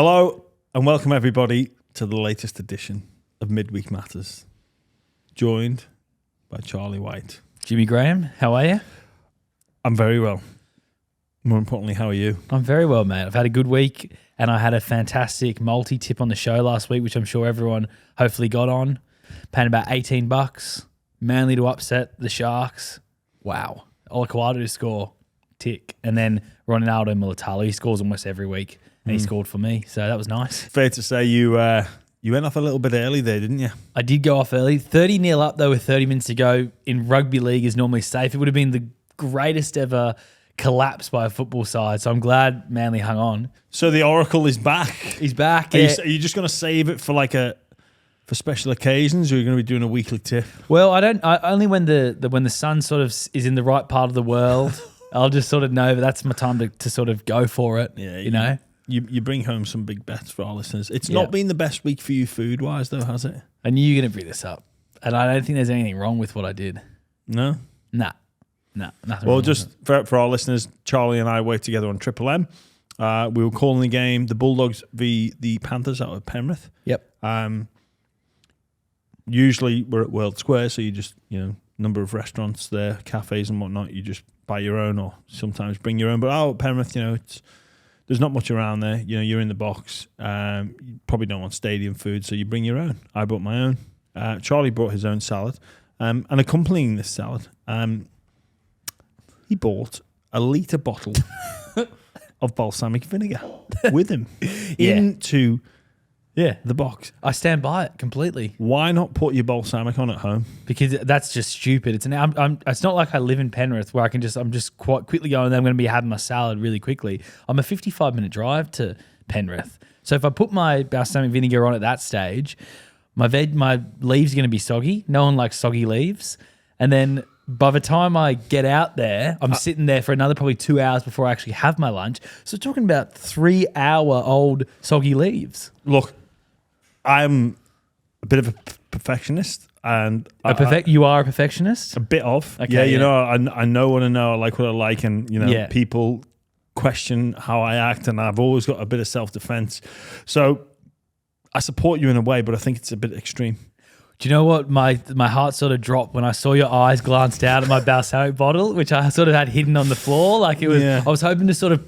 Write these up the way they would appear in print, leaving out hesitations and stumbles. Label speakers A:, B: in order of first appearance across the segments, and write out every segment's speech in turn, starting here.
A: Hello and welcome everybody to the latest edition of Midweek Matters, joined by Charlie White.
B: Jimmy Graham, how are you?
A: I'm very well. More importantly, how are you?
B: I'm very well, mate. I've had a good week and I had a fantastic multi-tip on the show last week, which I'm sure everyone hopefully got on. Paying about $18. Manly to upset the Sharks. Wow. Olakwadu to score. Tick. And then Ronaldo Mulatalo, he scores almost every week. And he scored for me, so that was nice.
A: Fair to say you went off a little bit early there, didn't you?
B: I did go off early. 30-0 up, though, with 30 minutes to go in rugby league is normally safe. It would have been the greatest ever collapse by a football side, so I'm glad Manly hung on.
A: So the Oracle is back.
B: He's back.
A: Are you just going to save it for for special occasions, or are you going to be doing a weekly tip?
B: Well, only when the sun sort of is in the right part of the world, I'll just sort of know that that's my time to sort of go for it.
A: Yeah,
B: you know.
A: You bring home some big bets for our listeners. It's not been the best week for you food-wise, though, has it?
B: I knew you were going to bring this up. And I don't think there's anything wrong with what I did.
A: No?
B: Nah, nothing
A: Well,
B: wrong
A: just for our listeners, Charlie and I worked together on Triple M. We were calling the game, the Bulldogs v the Panthers out of Penrith.
B: Yep.
A: Usually we're at World Square, so you just, number of restaurants there, cafes and whatnot, you just buy your own or sometimes bring your own. But out at Penrith, there's not much around there. You're in the box. You probably don't want stadium food, so you bring your own. I brought my own. Charlie brought his own salad. And accompanying this salad, he bought a litre bottle of balsamic vinegar with him into the box.
B: I stand by it completely.
A: Why not put your balsamic on at home?
B: Because that's just stupid. It's not like I live in Penrith where I'm just quite quickly going there. I'm going to be having my salad really quickly. I'm a 55-minute drive to Penrith. So if I put my balsamic vinegar on at that stage, my leaves are going to be soggy. No one likes soggy leaves. And then by the time I get out there, I'm sitting there for another probably 2 hours before I actually have my lunch. So we're talking about 3-hour-old soggy leaves.
A: Look, I'm a bit of a perfectionist, and
B: you are a perfectionist?
A: A bit of,
B: okay,
A: I know what I know. I like what I like, and people question how I act, and I've always got a bit of self-defense. So I support you in a way, but I think it's a bit extreme.
B: Do you know what? My heart sort of dropped when I saw your eyes glanced out at my balsamic bottle, which I sort of had hidden on the floor. Like it was, I was hoping to sort of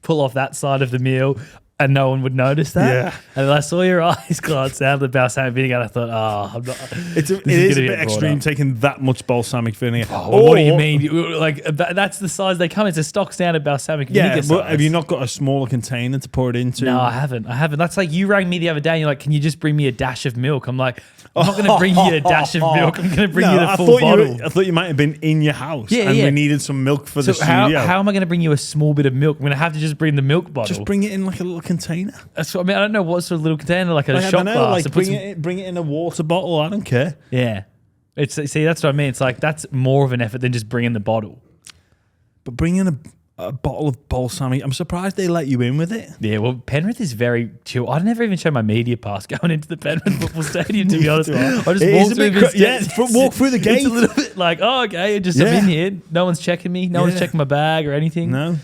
B: pull off that side of the meal, and no one would notice that. Yeah. And then I saw your eyes glance out of the balsamic vinegar, and I thought, I'm not.
A: It is a bit extreme taking that much balsamic vinegar.
B: What do you mean? Like that's the size they come. It's a stock standard balsamic vinegar size.
A: Have you not got a smaller container to pour it into?
B: No, I haven't. That's like you rang me the other day, and you're like, "Can you just bring me a dash of milk?" I'm like, I'm not going to bring you a dash of milk. I'm going to bring you the full bottle.
A: I thought you might have been in your house we needed some milk for the studio.
B: How am I going to bring you a small bit of milk? I'm going to have to just bring the milk bottle.
A: Just bring it in like a little container.
B: That's what I mean. I don't know what sort of little container, like a shot glass.
A: Like bring it in a water bottle. I don't care.
B: Yeah. That's what I mean. It's like that's more of an effort than just bringing the bottle.
A: But bring in a bottle of balsamic. I'm surprised they let you in with it.
B: Yeah, well, Penrith is very chill. I never even show my media pass going into the Penrith football stadium, to be honest. I just
A: walk through the gate.
B: It's a little bit like, I'm in here. No one's checking me. No one's checking my bag or anything.
A: No.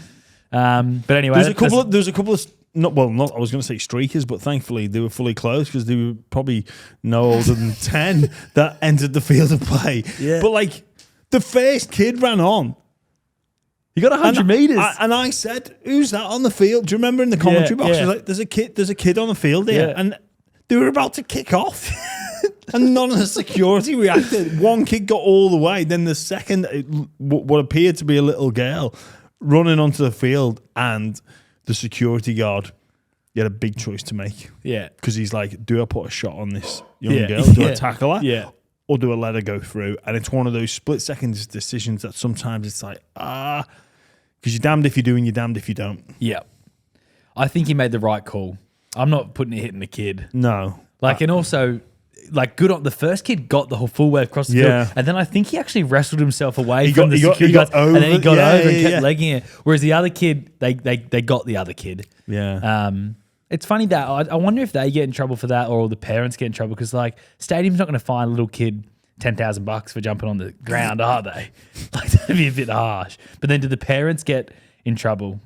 B: But anyway.
A: There's a couple of I was going to say streakers, but thankfully they were fully closed because they were probably no older than 10 that entered the field of play. Yeah. But like the first kid ran on.
B: You got 100 meters.
A: And I said, who's that on the field? Do you remember in the commentary box? I was like, there's a kid on the field here. Yeah. And they were about to kick off. And none of the security reacted. One kid got all the way. Then the second, what appeared to be a little girl, running onto the field, and the security guard, he had a big choice to make. Yeah. Because he's like, do I put a shot on this young girl? Do I tackle her? Yeah. Or do I let her go through? And it's one of those split-second decisions that sometimes it's like, because you're damned if you do and you're damned if you don't.
B: Yeah. I think he made the right call. I'm not putting it hitting the kid.
A: No.
B: And also, good on the first kid got the whole full way across the field, and then I think he actually wrestled himself away from the security guards, and then he got over and kept legging it. Whereas the other kid, they got the other kid.
A: Yeah.
B: It's funny that I wonder if they get in trouble for that, or the parents get in trouble, because stadium's not going to fine a little kid $10,000 for jumping on the ground, are they? That'd be a bit harsh. But then do the parents get in trouble?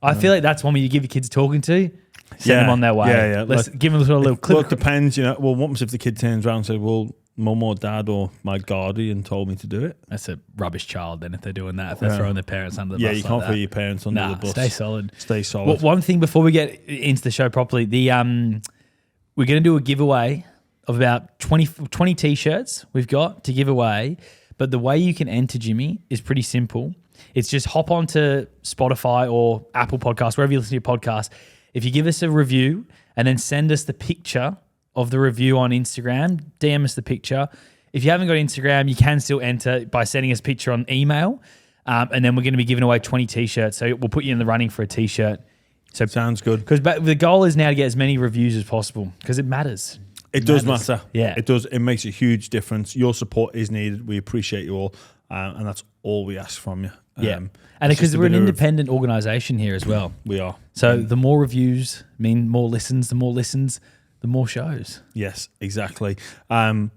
B: I feel like that's one where you give your kids talking to. Send them on their way.
A: Yeah.
B: Let's give them a little clip.
A: Well, it depends, Well, what happens if the kid turns around and says, well, mum or dad or my guardian told me to do it?
B: That's a rubbish child then if they're doing that. If they're throwing their parents under the bus.
A: Yeah, you can't throw your parents under the bus.
B: Stay solid.
A: Stay solid.
B: Well, one thing before we get into the show properly, we're going to do a giveaway of about 20 T-shirts we've got to give away. But the way you can enter, Jimmy, is pretty simple. It's just hop onto Spotify or Apple Podcasts, wherever you listen to your podcast. If you give us a review and then send us the picture of the review on Instagram, DM us the picture. If you haven't got Instagram, you can still enter by sending us a picture on email. And then we're going to be giving away 20 T-shirts. So we'll put you in the running for a T-shirt. So
A: sounds good.
B: Because the goal is now to get as many reviews as possible because it matters.
A: It does matter.
B: Yeah.
A: It does. It makes a huge difference. Your support is needed. We appreciate you all. And that's all we ask from you.
B: And because we're an independent organisation here as well.
A: We are.
B: So the more reviews mean more listens. The more listens, the more shows.
A: Yes, exactly. But I'm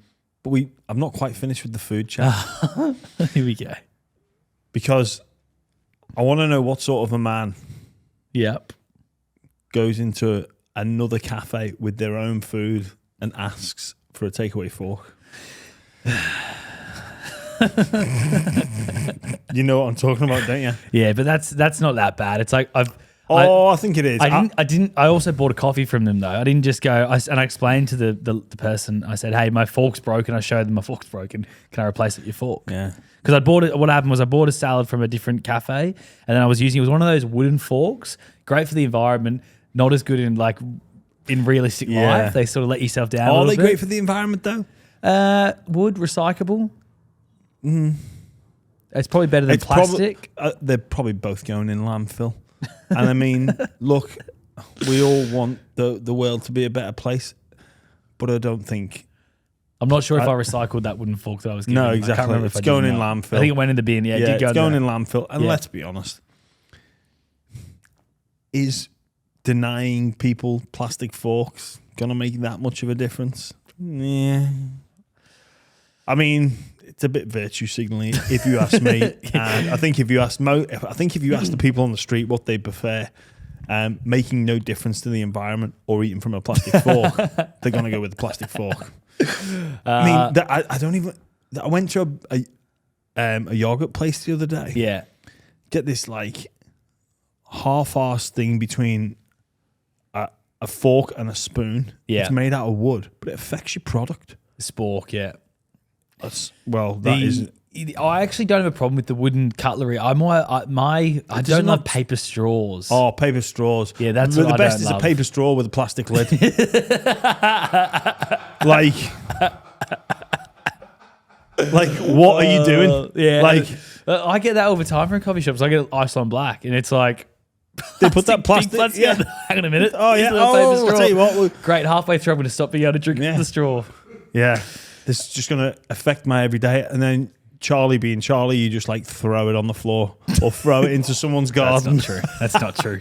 A: not quite finished with the food chat.
B: Here we go.
A: Because I want to know what sort of a man goes into another cafe with their own food and asks for a takeaway fork. You know what I'm talking about, don't you?
B: Yeah, but that's not that bad. It's like I
A: think it is.
B: I also bought a coffee from them though. I didn't just go. I explained to the person. I said, "Hey, my fork's broken." I showed them my fork's broken. Can I replace it with your fork?
A: Yeah.
B: Because I bought it. What happened was I bought a salad from a different cafe, and then I was using. It was one of those wooden forks. Great for the environment. Not as good in realistic life. They sort of let yourself down.
A: Are they great for the environment though?
B: Wood recyclable. It's probably better than plastic.
A: They're probably both going in landfill. And I mean, look, we all want the world to be a better place, but I don't think.
B: I'm not sure if I recycled that wooden fork that I was given.
A: No, exactly.
B: I can't remember
A: It's going in landfill.
B: I think it went in the bin. Yeah, it did go
A: it's going in landfill. And let's be honest, is denying people plastic forks going to make that much of a difference? Yeah. I mean, it's a bit virtue signaling if you ask me. And I think if you ask the people on the street what they prefer, making no difference to the environment or eating from a plastic fork, they're going to go with the plastic fork. I mean, I don't even. I went to a yogurt place the other day.
B: Yeah.
A: Get this half-assed thing between a fork and a spoon.
B: Yeah.
A: It's made out of wood, but it affects your product.
B: Spork, yeah.
A: I
B: actually don't have a problem with the wooden cutlery. I don't love paper straws.
A: Oh, paper straws.
B: Yeah, that's
A: the
B: what
A: best
B: I don't
A: is
B: love.
A: a paper straw with a plastic lid. Like what are you doing?
B: Yeah, I get that all the time from coffee shops. I get Iceland Black, and it's like
A: they put that plastic.
B: Yeah. Hang on a minute.
A: Oh yeah.
B: I'll
A: tell you what.
B: Great. Halfway through, I'm going to stop being able to drink the straw.
A: Yeah. This is just going to affect my everyday. And then Charlie being Charlie, you just throw it on the floor or throw it into someone's garden.
B: That's not true.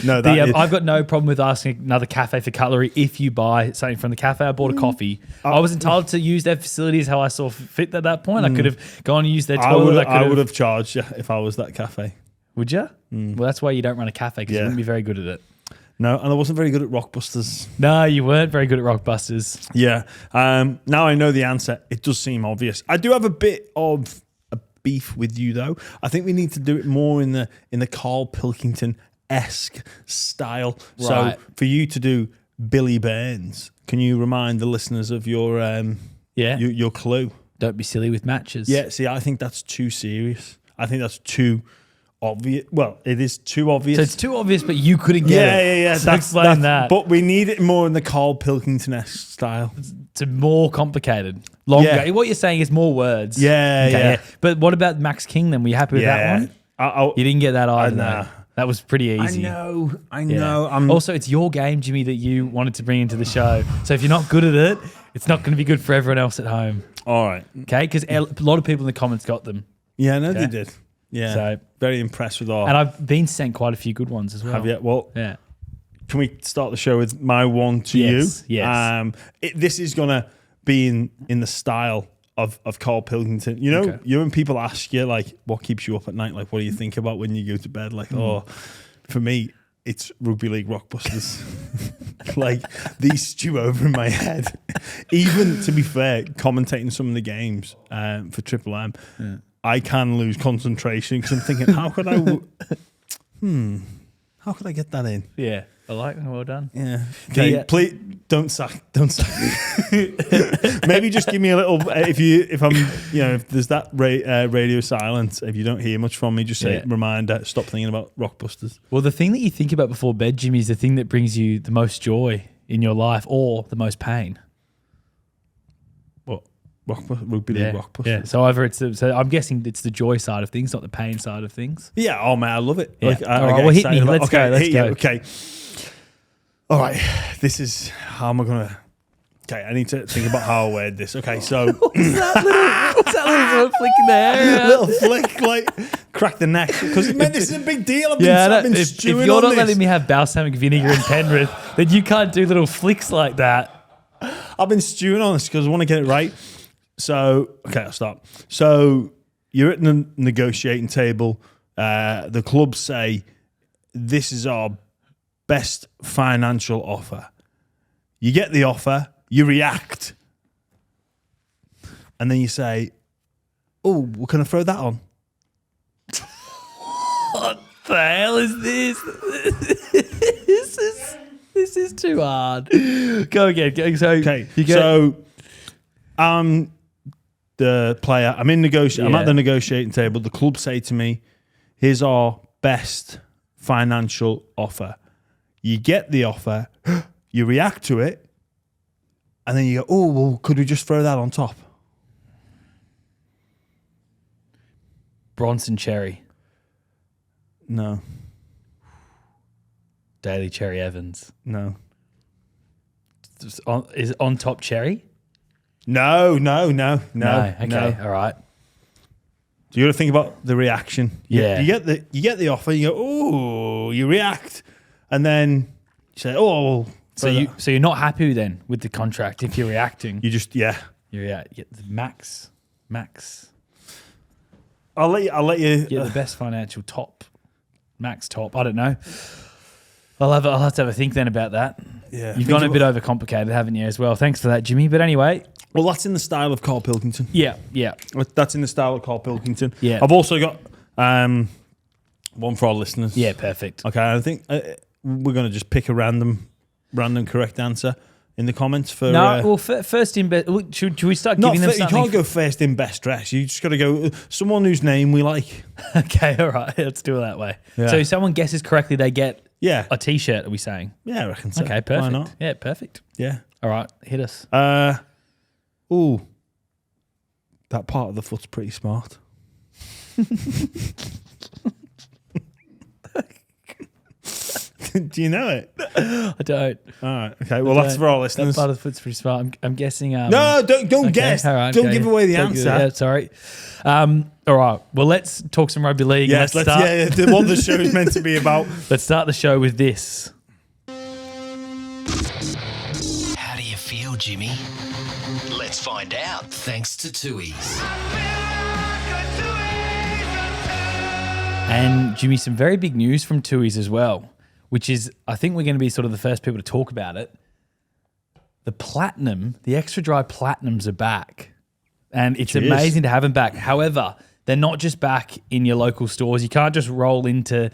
A: No,
B: I've got no problem with asking another cafe for cutlery if you buy something from the cafe. I bought a coffee. I was entitled to use their facilities how I saw fit at that point. I could have gone and used their toilet.
A: I would have charged you if I was that cafe.
B: Would you? Well, that's why you don't run a cafe because you wouldn't be very good at it.
A: No, and I wasn't very good at Rockbusters.
B: No, you weren't very good at Rockbusters.
A: Yeah. Now I know the answer. It does seem obvious. I do have a bit of a beef with you, though. I think we need to do it more in the Carl Pilkington-esque style.
B: Right.
A: So for you to do Billy Burns, can you remind the listeners of your your clue?
B: Don't be silly with matches.
A: Yeah. See, I think that's too serious. I think that's too obvious. Well, it is too obvious.
B: So it's too obvious, but you couldn't get it.
A: Yeah.
B: So explain that.
A: But we need it more in the Carl Pilkington-esque style.
B: It's more complicated. Longer.
A: Yeah.
B: What you're saying is more words.
A: Yeah.
B: But what about Max King then? Were you happy with that one? You didn't get that either.
A: Nah.
B: That was pretty easy.
A: I know.
B: Also, it's your game, Jimmy, that you wanted to bring into the show. So if you're not good at it, it's not going to be good for everyone else at home.
A: All right.
B: Okay? Because a lot of people in the comments got them.
A: Yeah, no, they did. Yeah.
B: So,
A: very impressed with our.
B: And I've been sent quite a few good ones as well.
A: Have you? Well,
B: yeah.
A: Can we start the show with my one to you?
B: Yes.
A: This is going to be in the style of Carl Pilkington. You know, when people ask you, what keeps you up at night? What do you think about when you go to bed? For me, it's Rugby League Rockbusters. Like, these stew over in my head. Even, to be fair, commentating some of the games for Triple M, I can lose concentration because I'm thinking, how could I get that in?
B: Yeah. I like it. Well done.
A: Yeah. Okay, please don't sack. Maybe just give me a little. If there's that radio silence, if you don't hear much from me, just say reminder. Stop thinking about Rockbusters.
B: Well, the thing that you think about before bed, Jimmy, is the thing that brings you the most joy in your life, or the most pain.
A: What? Rugby League Rockbusters.
B: Yeah. So I'm guessing it's the joy side of things, not the pain side of things.
A: Yeah. Oh man, I love it.
B: Yeah. All right. Well, hit me. Let's go.
A: Okay. All right, this is how am I gonna? Okay, I need to think about how I word this. Okay, so
B: what's that little flick in the hair?
A: Little flick, like crack the neck, because this is a big deal. I've been stewing
B: if you're
A: on
B: not
A: this.
B: letting me have balsamic vinegar in Penrith, then you can't do little flicks like that.
A: I've been stewing on this because I want to get it right. So okay, I'll start. So you're at the negotiating table. The clubs say this is our best financial offer. You get the offer, you react, and then you say, "Oh, well, can I throw that on?"
B: What the hell is this? This is too hard. Go again. So I'm the player. I'm in I'm at the negotiating table. The club say to me, "Here's our best financial offer." You get the offer, you react to it, and then you go, "Oh, well, could we just throw that on top?" Bronson Cherry.
A: No.
B: Daly Cherry Evans.
A: No.
B: Is it on top Cherry?
A: No.
B: Okay, all right.
A: So you got to think about the reaction.
B: Yeah.
A: You get the offer, you go, "Oh," you react, and then you say, "Oh."
B: So you're not happy then with the contract if you're reacting.
A: You just
B: You get the max.
A: I'll let you
B: Get the best financial top. Max top. I don't know. I'll have to have a think then about that.
A: Yeah.
B: You've gone a bit overcomplicated, haven't you, as well? Thanks for that, Jimmy. But anyway.
A: Well, that's in the style of Carl Pilkington.
B: Yeah.
A: That's in the style of Carl Pilkington.
B: Yeah.
A: I've also got one for our listeners.
B: Yeah, perfect.
A: Okay, I think we're going to just pick a random correct answer in the comments for.
B: First in best. Should we start giving them something?
A: You can't go first in best dress. You just got to go someone whose name we like.
B: Okay, all right. Let's do it that way.
A: Yeah.
B: So if someone guesses correctly, they get
A: a
B: T-shirt. Are we saying?
A: Yeah, I reckon so.
B: Okay, perfect.
A: Why not?
B: Yeah, perfect.
A: Yeah.
B: All right, hit us.
A: Ooh, that part of the foot's pretty smart. Do you know it?
B: I don't.
A: All right. Okay. Well, that's for our listeners.
B: That part of the foot's pretty smart. I'm guessing.
A: No, don't guess.
B: Right,
A: don't give away the answer.
B: Yeah, sorry. All right. Well, let's talk some rugby league.
A: Yes. Let's start. Yeah. What the show is meant to be about.
B: Let's start the show with this.
C: How do you feel, Jimmy? Let's find out. Thanks to Tooheys.
B: And Jimmy, some very big news from Tooheys as well, which is, I think we're going to be sort of the first people to talk about it. The extra dry platinums are back. And it's amazing to have them back. However, they're not just back in your local stores. You can't just roll into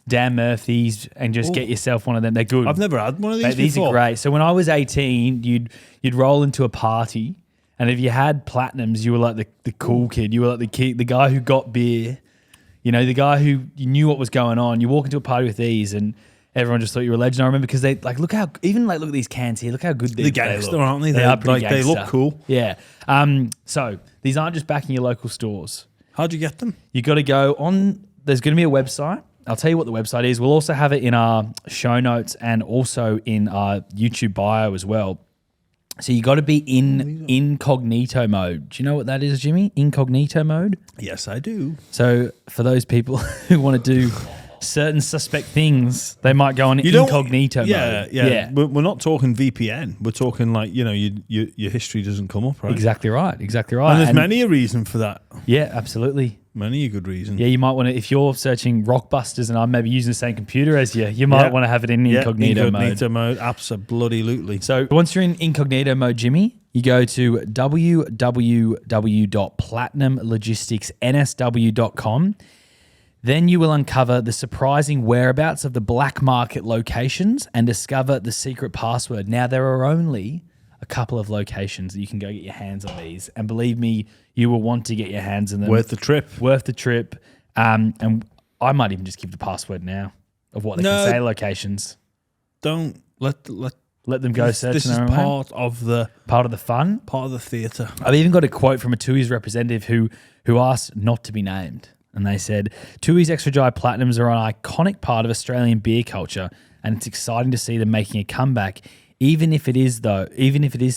B: Dan Murphy's and just get yourself one of them. They're good.
A: I've never had one of these before.
B: These are great. So when I was 18, you'd roll into a party, and if you had platinums, you were like the cool kid. You were like the guy who got beer. You know, the guy who you knew what was going on. You walk into a party with these, and everyone just thought you were a legend. I remember because they look at these cans here. Look how good they look.
A: The gangster, aren't they?
B: They are pretty
A: they look cool.
B: Yeah. So these aren't just back in your local stores.
A: How'd you get them?
B: You got to go on. There's going to be a website. I'll tell you what the website is. We'll also have it in our show notes and also in our YouTube bio as well. So you got to be in incognito mode. Do you know what that is, Jimmy? Incognito mode?
A: Yes, I do.
B: So for those people who want to do certain suspect things, they might go on incognito mode.
A: Yeah. We're not talking VPN. We're talking like, your history doesn't come up, right?
B: Exactly right.
A: And there's many a reason for that.
B: Yeah, absolutely.
A: Many a good reason.
B: Yeah, you might want to, if you're searching Rockbusters and I'm maybe using the same computer as you might want to have it in incognito mode.
A: Incognito mode, absolutely.
B: So once you're in incognito mode, Jimmy, you go to www.platinumlogisticsnsw.com. Then you will uncover the surprising whereabouts of the black market locations and discover the secret password. Now, there are only a couple of locations that you can go get your hands on these. And believe me, you will want to get your hands on them.
A: Worth the trip.
B: And I might even just give the password now of what they can say locations.
A: Don't let
B: them go searching.
A: This is part of the
B: fun.
A: Part of the theatre.
B: I've even got a quote from a Tui's representative who asked not to be named. And they said, Tui's Extra Dry Platinums are an iconic part of Australian beer culture, and it's exciting to see them making a comeback, even if it is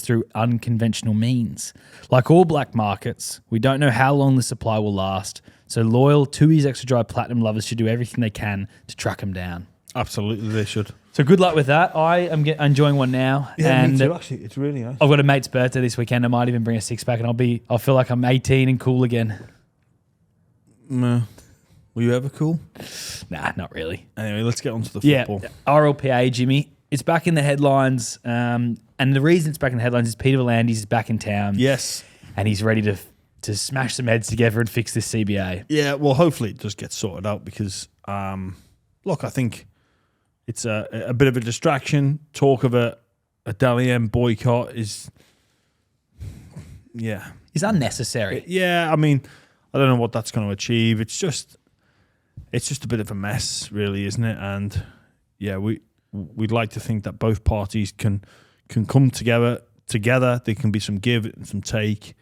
B: through unconventional means. Like all black markets, we don't know how long the supply will last, so loyal Tui's Extra Dry Platinum lovers should do everything they can to track them down.
A: Absolutely, they should.
B: So good luck with that. I am enjoying one now.
A: Yeah,
B: and
A: me too, actually. It's really nice.
B: I've got a mate's birthday this weekend. I might even bring a six-pack, and I'll feel like I'm 18 and cool again.
A: No. Were you ever cool?
B: Nah, not really.
A: Anyway, let's get on to the football.
B: Yeah, RLPA, Jimmy. It's back in the headlines. And the reason it's back in the headlines is Peter V'landys is back in town.
A: Yes.
B: And he's ready to smash some heads together and fix this CBA.
A: Yeah, well, hopefully it does get sorted out because, look, I think it's a bit of a distraction. Talk of a Dally M boycott is,
B: It's unnecessary.
A: Yeah, I mean, I don't know what that's going to achieve. It's just a bit of a mess, really, isn't it? And yeah, we'd like to think that both parties can come together. There can be some give and some take,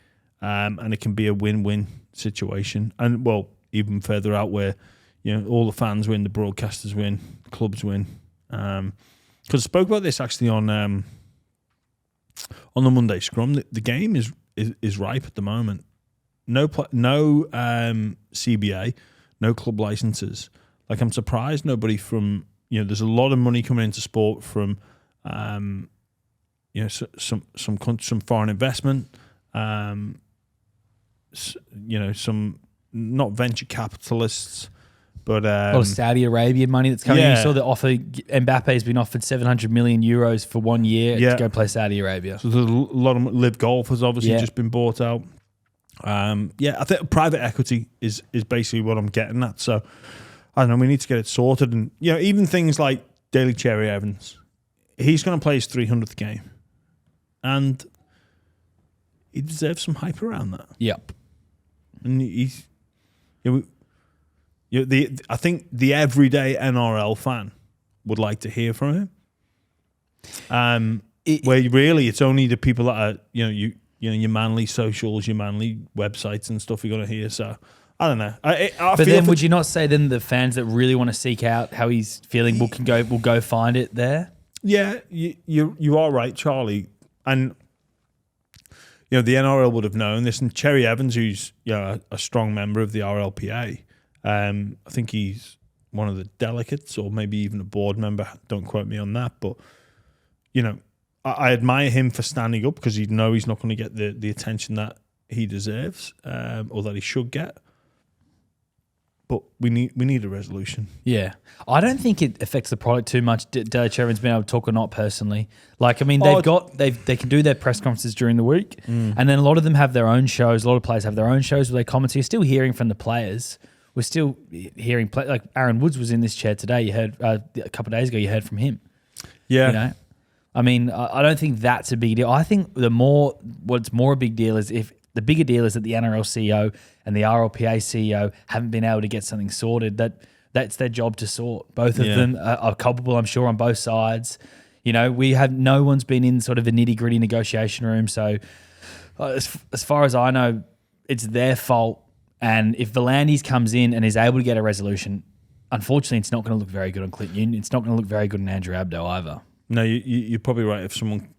A: and it can be a win-win situation. And well, even further out where all the fans win, the broadcasters win, clubs win. Because I spoke about this actually on the Monday Scrum. The game is ripe at the moment. No CBA, no club licenses. Like, I'm surprised nobody from there's a lot of money coming into sport from some foreign investment, some not venture capitalists, but a
B: lot of Saudi Arabian money that's coming.
A: Yeah.
B: You saw the offer. Mbappe has been offered 700 million euros for 1 year to go play Saudi Arabia.
A: So there's a lot of Live Golf has obviously just been bought out. I think private equity is basically what I'm getting at. So I don't know. We need to get it sorted, and even things like Daly Cherry Evans, he's going to play his 300th game, and he deserves some hype around that.
B: Yep.
A: And I think the everyday NRL fan would like to hear from him. Where really it's only the people that are your Manly socials, your Manly websites and stuff you're going to hear. So I don't know.
B: But then would you not say then the fans that really want to seek out how he's feeling will go find it there?
A: Yeah, you are right, Charlie. And the NRL would have known this. And Cherry Evans, who's a strong member of the RLPA, I think he's one of the delegates or maybe even a board member. Don't quote me on that. But, I admire him for standing up because he's not going to get the attention that he deserves or that he should get. But we need a resolution.
B: Yeah. I don't think it affects the product too much. Cherry Evans been able to talk or not personally. Like, I mean, they can do their press conferences during the week, and then a lot of them have their own shows. A lot of players have their own shows where they comment. So you're still hearing from the players. We're still hearing like Aaron Woods was in this chair today. You heard a couple of days ago. You heard from him.
A: Yeah.
B: I mean, I don't think that's a big deal. I think what's more a big deal is if the bigger deal is that the NRL CEO and the RLPA CEO haven't been able to get something sorted. That's their job to sort. Both of them are culpable, I'm sure, on both sides. No one's been in sort of a nitty-gritty negotiation room. So as far as I know, it's their fault. And if V'landys comes in and is able to get a resolution, unfortunately, it's not going to look very good on Clint Newton. It's not going to look very good on Andrew Abdo either.
A: No, you're probably right. If someone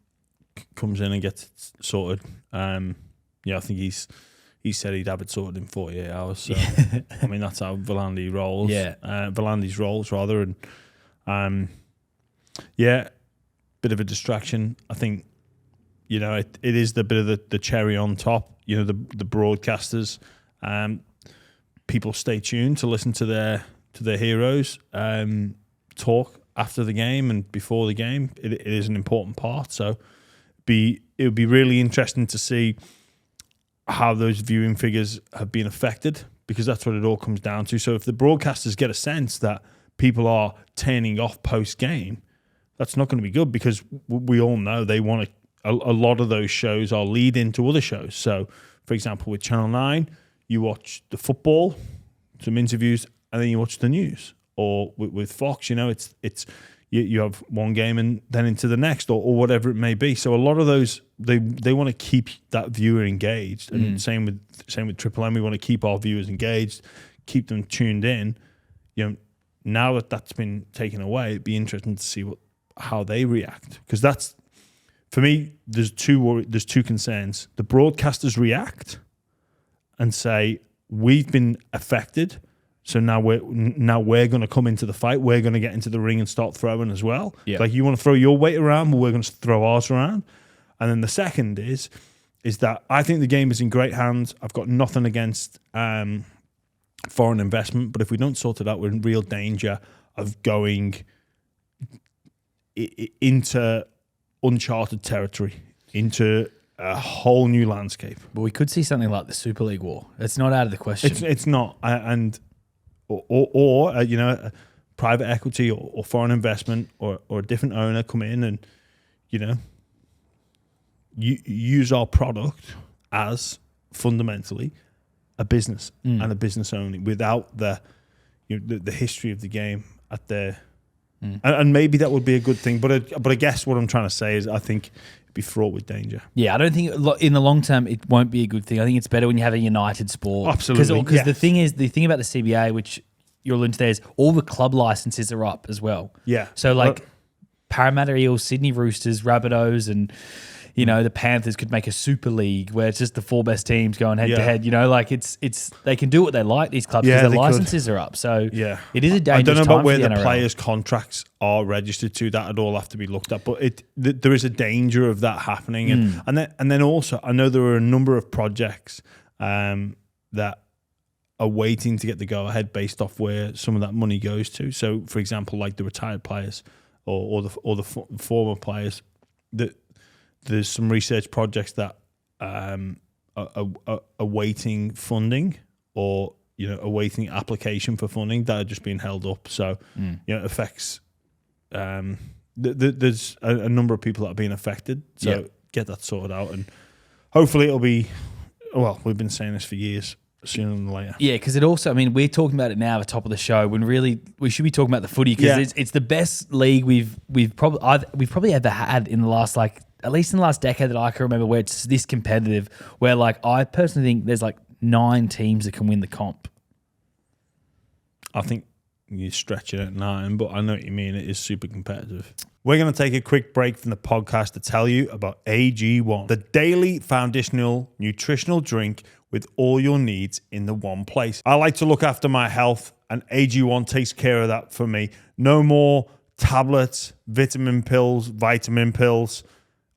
A: comes in and gets it sorted, I think he said he'd have it sorted in 48 hours. So, I mean, that's how V'landys rolls.
B: Yeah.
A: V'landys rolls, rather. And, bit of a distraction. I think, it is the bit of the cherry on top, the broadcasters. people stay tuned to listen to their heroes talk after the game and before the game. It is an important part. So it would be really interesting to see how those viewing figures have been affected, because that's what it all comes down to. So if the broadcasters get a sense that people are turning off post-game, that's not going to be good, because we all know they want a lot of those shows are lead into other shows. So, for example, with Channel 9, you watch the football, some interviews, and then you watch the news. Or with Fox, it's you have one game and then into the next, or whatever it may be. So a lot of those, they want to keep that viewer engaged. And same with Triple M, we want to keep our viewers engaged, keep them tuned in. Now that that's been taken away, it'd be interesting to see how they react, because that's, for me, there's two concerns. The broadcasters react and say, we've been affected, so now we're going to come into the fight. We're going to get into the ring and start throwing as well. Yeah. Like, you want to throw your weight around, but we're going to throw ours around. And then the second is that I think the game is in great hands. I've got nothing against foreign investment, but if we don't sort it out, we're in real danger of going into uncharted territory, into a whole new landscape.
B: But we could see something like the Super League war. It's not out of the question.
A: It's not, or private equity or foreign investment or a different owner come in and use our product as fundamentally a business and a business only, without the history of the game at their. And maybe that would be a good thing, but I guess what I'm trying to say is I think it'd be fraught with danger.
B: Yeah, I don't think in the long term it won't be a good thing. I think it's better when you have a united sport.
A: Absolutely,
B: because the thing about the CBA, which you're alluding to there, is all the club licenses are up as well.
A: Yeah.
B: So Parramatta Eels, Sydney Roosters, Rabbitohs, and the Panthers could make a Super League where it's just the 4 best teams going head to head. It's they can do what they like, these clubs, because their licenses are up. So it is a dangerous time.
A: I don't know about where the
B: NRL.
A: players' contracts are registered to. That'd all have to be looked at. But there is a danger of that happening. And then also, I know there are a number of projects that are waiting to get the go ahead based off where some of that money goes to. So, for example, like the retired players or the former players, there's some research projects that are awaiting funding, or awaiting application for funding, that are just being held up. So it affects. There's a number of people that are being affected. So get that sorted out, and hopefully it'll be. Well, we've been saying this for years. Sooner than later. Yeah,
B: because it also, we're talking about it now at the top of the show, when really we should be talking about the footy, because it's the best league we've probably ever had in the last, at least in the last decade that I can remember, where it's this competitive, where I personally think there's 9 teams that can win the comp.
A: I think you stretch it at 9, but I know what you mean. It is super competitive. We're going to take a quick break from the podcast to tell you about AG1, the daily foundational nutritional drink with all your needs in the one place. I like to look after my health, and AG1 takes care of that for me. No more tablets, vitamin pills,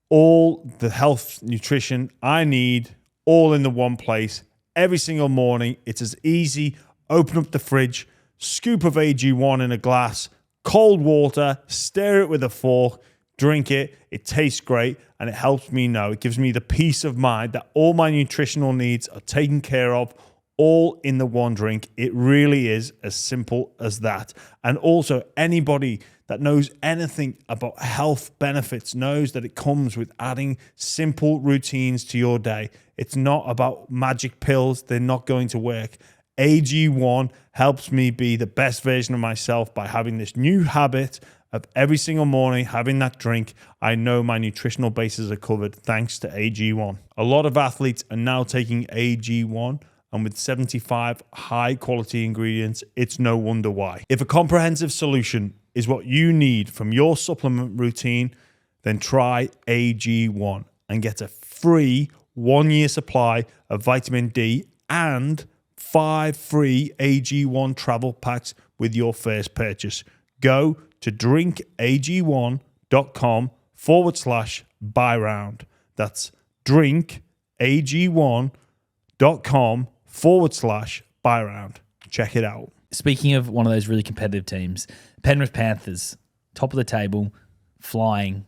A: all the health nutrition I need, all in the one place. Every single morning, it's as easy. Open up the fridge, scoop of AG1 in a glass, cold water, stir it with a fork, drink it. It tastes great, and it helps me know. It gives me the peace of mind that all my nutritional needs are taken care of, all in the one drink. It really is as simple as that. And also, anybody that knows anything about health benefits knows that it comes with adding simple routines to your day. It's not about magic pills. They're not going to work. AG1 helps me be the best version of myself by having this new habit of every single morning having that drink. I know my nutritional bases are covered thanks to AG1. A lot of athletes are now taking AG1, and with 75 high quality ingredients, it's no wonder why. If a comprehensive solution is what you need from your supplement routine, then try AG1 and get a free 1-year supply of vitamin D and 5 free AG1 travel packs with your first purchase. Go to drinkag1.com/buy round. That's drinkag1.com/buy buy around, check it out.
B: Speaking of one of those really competitive teams, Penrith Panthers, top of the table, flying,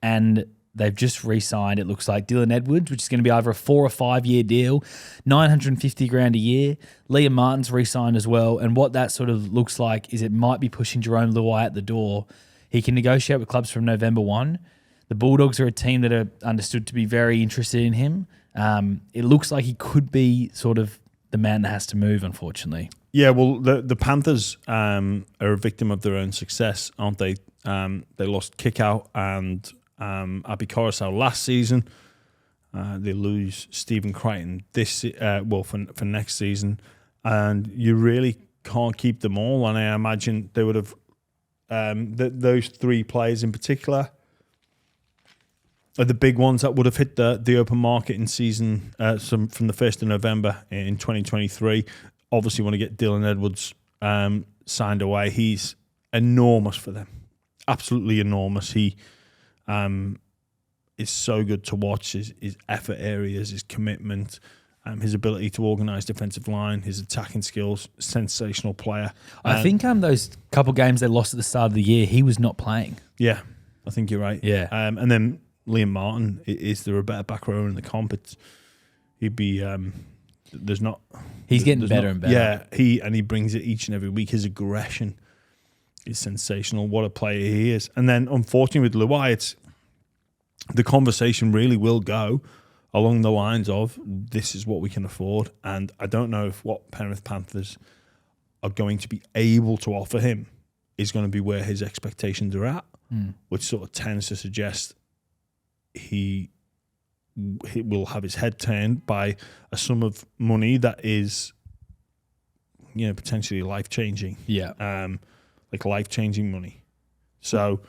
B: and they've just re-signed, it looks like, Dylan Edwards, which is going to be either a 4 or 5 year deal, $950,000 a year. Liam Martin's re-signed as well, and what that sort of looks like is it might be pushing Jarome Luai at the door. He can negotiate with clubs from November 1. The Bulldogs are a team that are understood to be very interested in him. It looks like he could be sort of the man that has to move, unfortunately.
A: Yeah, well, the Panthers are a victim of their own success, aren't they? They lost Kickout and Abby Coruscant last season. They lose Stephen Crichton for next season, and you really can't keep them all. And I imagine they would have those 3 players in particular are the big ones that would have hit the open market in season from the 1st of November in 2023. Obviously, want to get Dylan Edwards signed away. He's enormous for them, absolutely enormous. He is so good to watch. His effort areas, his commitment, his ability to organise defensive line, his attacking skills, sensational player.
B: I think those couple games they lost at the start of the year, he was not playing.
A: Yeah, I think you're right.
B: Yeah,
A: and then Liam Martin, is there a better back rower in the comp? He'd be. There's not.
B: He's getting better and better.
A: Yeah, he brings it each and every week. His aggression is sensational. What a player he is. And then, unfortunately, with Luai, the conversation really will go along the lines of this is what we can afford. And I don't know if what Penrith Panthers are going to be able to offer him is going to be where his expectations are at, which sort of tends to suggest he will have his head turned by a sum of money that is, potentially life-changing.
B: Yeah.
A: Like life-changing money. So,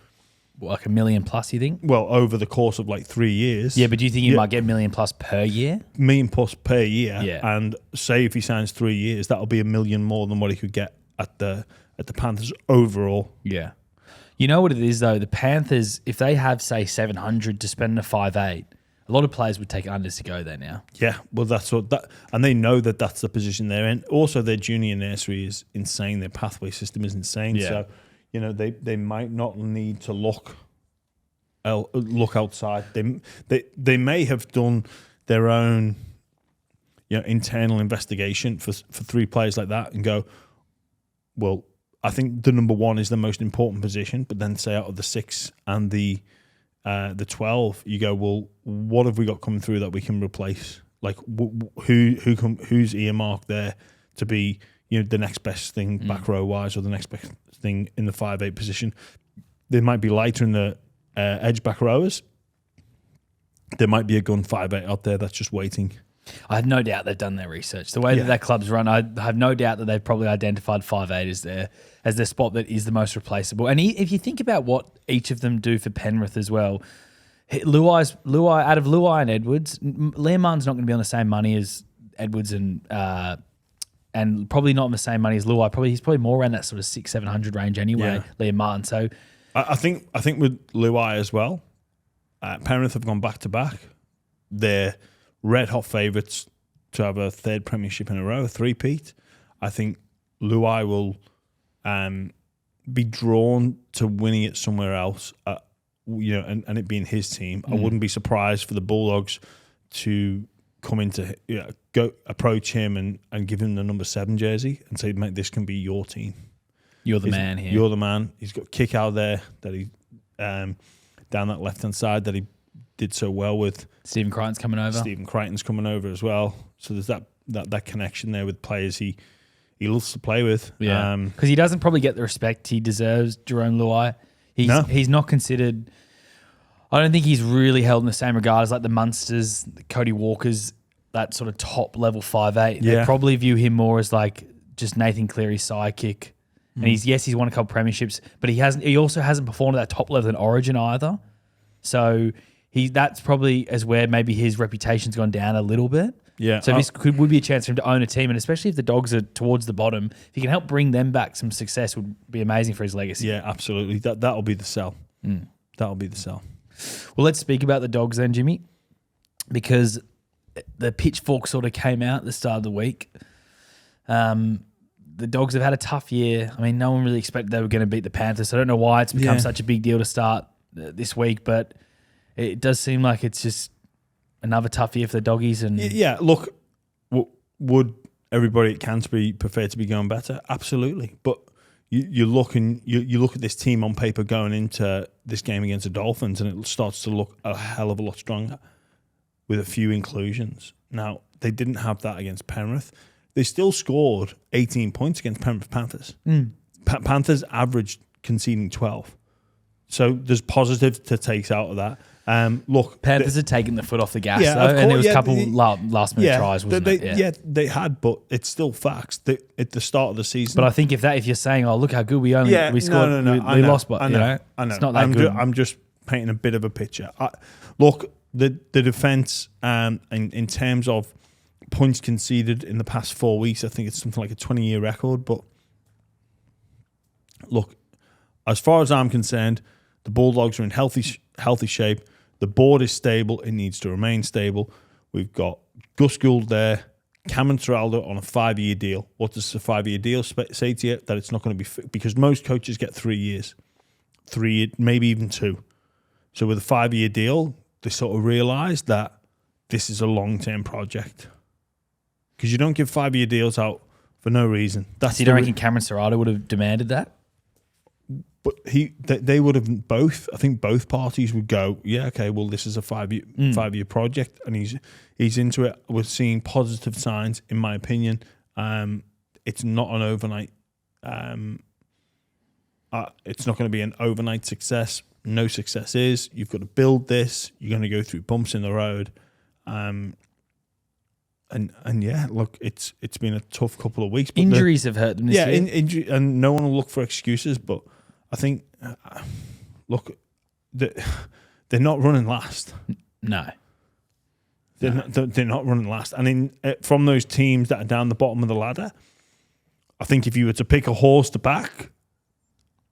B: like $1 million plus, you think?
A: Well, over the course of like 3 years.
B: Yeah, but do you think he might get $1 million plus per year?
A: $1 million plus per year.
B: Yeah.
A: And say if he signs 3 years, that'll be $1 million more than what he could get at the Panthers overall.
B: Yeah. You know what it is though? The Panthers, if they have say 700 to spend a 5'8", a lot of players would take unders to go there now.
A: Yeah, well, and they know that that's the position they're in. Also, their junior nursery is insane. Their pathway system is insane.
B: Yeah.
A: So, they might not need to look outside. They may have done their own, internal investigation for 3 players like that and go, well, I think the number 1 is the most important position, but then say out of the 6 and the 12, you go, well, what have we got coming through that we can replace? Like, who's earmarked there to be, the next best thing back row wise, or the next best thing in the 5'8" position? They might be lighter in the edge back rowers. There might be a gun 5'8" out there that's just waiting.
B: I have no doubt they've done their research. The way that club's run, I have no doubt that they've probably identified 5'8" as their spot that is the most replaceable. And if you think about what each of them do for Penrith as well, Luai, out of Luai and Edwards, Liam Martin's not going to be on the same money as Edwards and probably not on the same money as Luai. He's probably more around that sort of 600-700 range anyway. Yeah. Liam Martin. So
A: I think with Luai as well, Penrith have gone back to back. They're red hot favourites to have a 3rd premiership in a row, a 3-peat. I think Luai will be drawn to winning it somewhere else, and it being his team. I wouldn't be surprised for the Bulldogs to come into go approach him and give him the number 7 jersey and say, mate, this can be your team.
B: You're the man here.
A: You're the man. He's got kick out there that he down that left hand side that he did so well with.
B: Stephen Crichton's
A: coming over as well. So there's that connection there with players he loves to play with.
B: Yeah, because he doesn't probably get the respect he deserves, Jarome Luai. He's not considered. I don't think he's really held in the same regard as like the Munsters, the Cody Walkers, that sort of top level 5'8".
A: Yeah.
B: They probably view him more as like just Nathan Cleary's sidekick. And he's won a couple premierships, but he also hasn't performed at that top level in Origin either. So that's probably as where maybe his reputation's gone down a little bit.
A: Yeah.
B: So this would be a chance for him to own a team, and especially if the Dogs are towards the bottom, if he can help bring them back some success, would be amazing for his legacy.
A: Yeah, absolutely. That'll be the sell. That'll be the sell.
B: Well, let's speak about the Dogs then, Jimmy, because the pitchfork sort of came out at the start of the week. The Dogs have had a tough year. I mean, no one really expected they were going to beat the Panthers. So I don't know why it's become such a big deal to start this week, but it does seem like it's just another tough year for the Doggies. And
A: look, would everybody at Canterbury prefer to be going better? Absolutely. But you look at this team on paper going into this game against the Dolphins, and it starts to look a hell of a lot stronger with a few inclusions. Now, they didn't have that against Penrith. They still scored 18 points against Penrith Panthers. Panthers averaged conceding 12. So there's positives to take out of that. Look,
B: Panthers had taken the foot off the gas, though, and there was a couple last-minute tries, wasn't it?
A: Yeah, they had, but it's still facts. At the start of the season.
B: But I think if you're saying, oh, look how good we scored, we lost, but
A: I know.
B: It's not that good.
A: I'm just painting a bit of a picture. Look, the defence, in terms of points conceded in the past 4 weeks, I think it's something like a 20-year record. But look, as far as I'm concerned, the Bulldogs are in healthy shape. The board is stable. It needs to remain stable. We've got Gus Gould there, Cameron Ciraldo on a 5-year deal. What does the 5-year deal say to you? That it's not going to be... Because most coaches get 3 years. 3, maybe even 2. So with a 5-year deal, they sort of realise that this is a long-term project. Because you don't give 5-year deals out for no reason.
B: So you don't reckon Cameron Ciraldo would have demanded that?
A: But they would have both. I think both parties would go, yeah, okay, well, this is a 5-year project, and he's into it. We're seeing positive signs, in my opinion. It's not an overnight. It's not going to be an overnight success. No success is. You've got to build this. You're going to go through bumps in the road. And yeah, look, it's been a tough couple of weeks. But
B: injuries have hurt them this year.
A: Injury, and no one will look for excuses, but I think, look, they're not running last.
B: No.
A: They're not running last. And from those teams that are down the bottom of the ladder, I think if you were to pick a horse to back,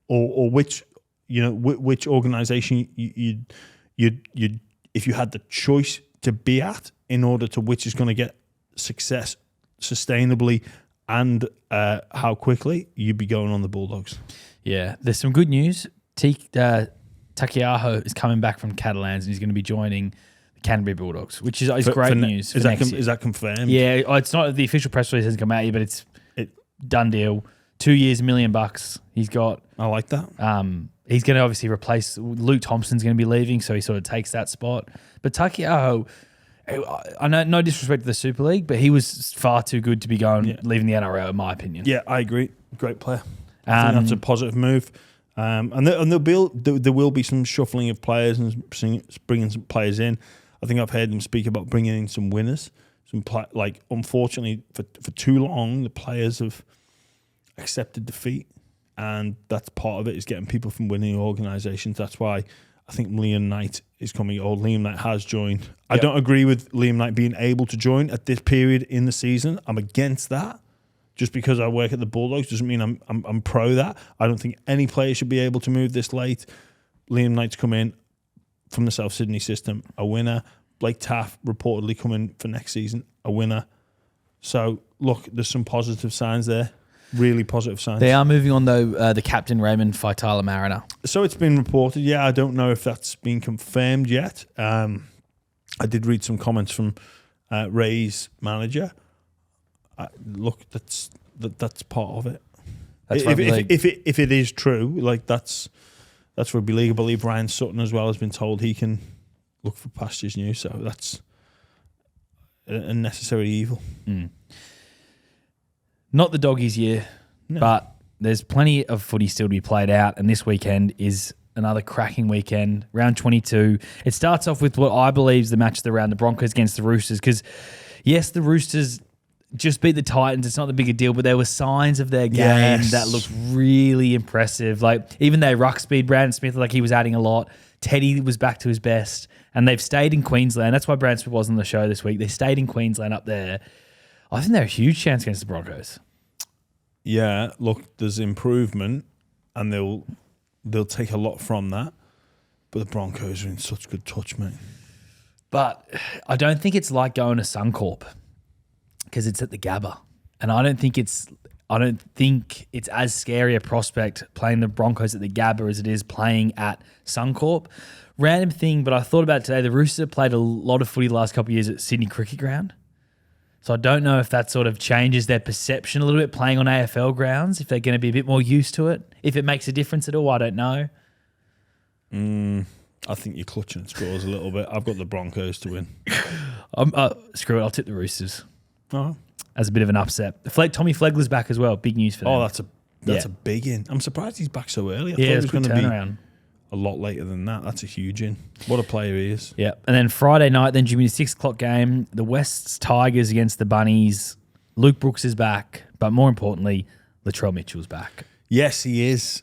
A: or which organisation you'd if you had the choice to be at in order to which is going to get success sustainably and how quickly, you'd be going on the Bulldogs.
B: Yeah, there's some good news. Takiaho is coming back from Catalans and he's going to be joining the Canterbury Bulldogs, which is great news.
A: Is that confirmed?
B: Yeah, it's not, the official press release hasn't come out yet, but it's done deal. 2 years, $1 million. He's got.
A: I like that.
B: He's going to obviously replace Luke Thompson's going to be leaving, so he sort of takes that spot. But Takiaho, I know, no disrespect to the Super League, but he was far too good to be leaving the NRL, in my opinion.
A: Yeah, I agree. Great player. I think that's a positive move. And there will be some shuffling of players and bringing some players in. I think I've heard them speak about bringing in some winners. Unfortunately, for too long, the players have accepted defeat, and that's part of it, is getting people from winning organisations. That's why I think Liam Knight is coming, or Liam Knight has joined. Yep. I don't agree with Liam Knight being able to join at this period in the season. I'm against that. Just because I work at the Bulldogs doesn't mean I'm pro that. I don't think any player should be able to move this late. Liam Knight's come in from the South Sydney system, a winner. Blake Taft reportedly coming for next season, a winner. So, look, there's some positive signs there. Really positive signs.
B: They are moving on, though, the captain, Raymond Faitala-Mariner.
A: So it's been reported. Yeah, I don't know if that's been confirmed yet. I did read some comments from Ray's manager. Look, that's part of it.
B: That's
A: if it is true, like that's rugby league. I believe Ryan Sutton as well has been told he can look for pastures new. So that's a necessary evil.
B: Not the Doggies year, but there's plenty of footy still to be played out, and this weekend is another cracking weekend. Round 22. It starts off with what I believe is the match of the round, the Broncos against the Roosters, because yes, the Roosters just beat the Titans. It's not the bigger deal, but there were signs of their game that looked really impressive. Like, even their ruck speed, Brandon Smith, like, he was adding a lot. Teddy was back to his best, and they've stayed in Queensland. That's why Brandon Smith wasn't on the show this week. They stayed in Queensland up there. I think they're a huge chance against the Broncos.
A: Yeah, look, there's improvement, and they'll take a lot from that. But the Broncos are in such good touch, mate.
B: But I don't think it's like going to Suncorp, because it's at the Gabba. And I don't think it's as scary a prospect playing the Broncos at the Gabba as it is playing at Suncorp. Random thing, but I thought about it today. The Roosters have played a lot of footy the last couple of years at Sydney Cricket Ground. So I don't know if that sort of changes their perception a little bit playing on AFL grounds, if they're going to be a bit more used to it. If it makes a difference at all, I don't know.
A: I think you're clutching at straws a little bit. I've got the Broncos to win.
B: Screw it, I'll tip the Roosters.
A: Oh,
B: As a bit of an upset. Tommy Flegler's back as well. Big news for them.
A: Oh, that's a big in. I'm surprised he's back so early. I thought
B: Yeah,
A: it
B: it's
A: was
B: a good
A: going to be
B: turnaround.
A: a lot later than that. That's a huge in. What a player he is.
B: Yeah. And then Friday night, then Jimmy, the 6 o'clock game, the West's Tigers against the Bunnies. Luke Brooks is back, but more importantly, Latrell Mitchell's back.
A: Yes, he is.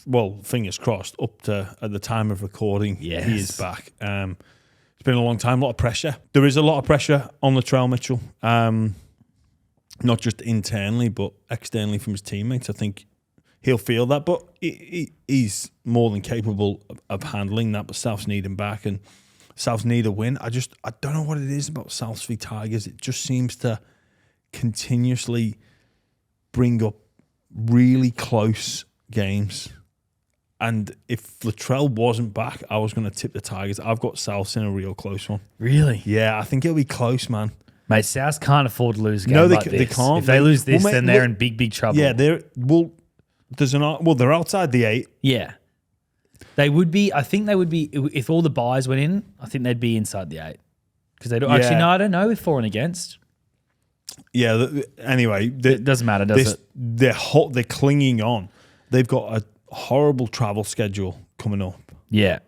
A: Well, fingers crossed, up to at the time of recording,
B: Yes.
A: he is back. It's been a long time, a lot of pressure. There is a lot of pressure on Latrell Mitchell, not just internally, but externally from his teammates. I think he'll feel that, but he's more than capable of handling that. But Souths need him back, and Souths need a win. I don't know what it is about Souths v Tigers. It just seems to continuously bring up really close games. And if Latrell wasn't back, I was going to tip the Tigers. I've got Souths in a real close one.
B: Really?
A: Yeah, I think it'll be close, man.
B: Mate, Souths can't afford to lose a game
A: No,
B: like
A: they
B: this.
A: can't.
B: If they lose this,
A: Well, mate,
B: then they're
A: look-
B: in big trouble.
A: Yeah, they're outside the 8.
B: Yeah. They would be, I think they would be, if all the buys went in, I think they'd be inside the 8. Because they don't, actually, no, I don't know with for and against.
A: Yeah. Anyway,
B: It doesn't matter, does it?
A: They're hot. They're clinging on. They've got a horrible travel schedule coming up.
B: Yeah.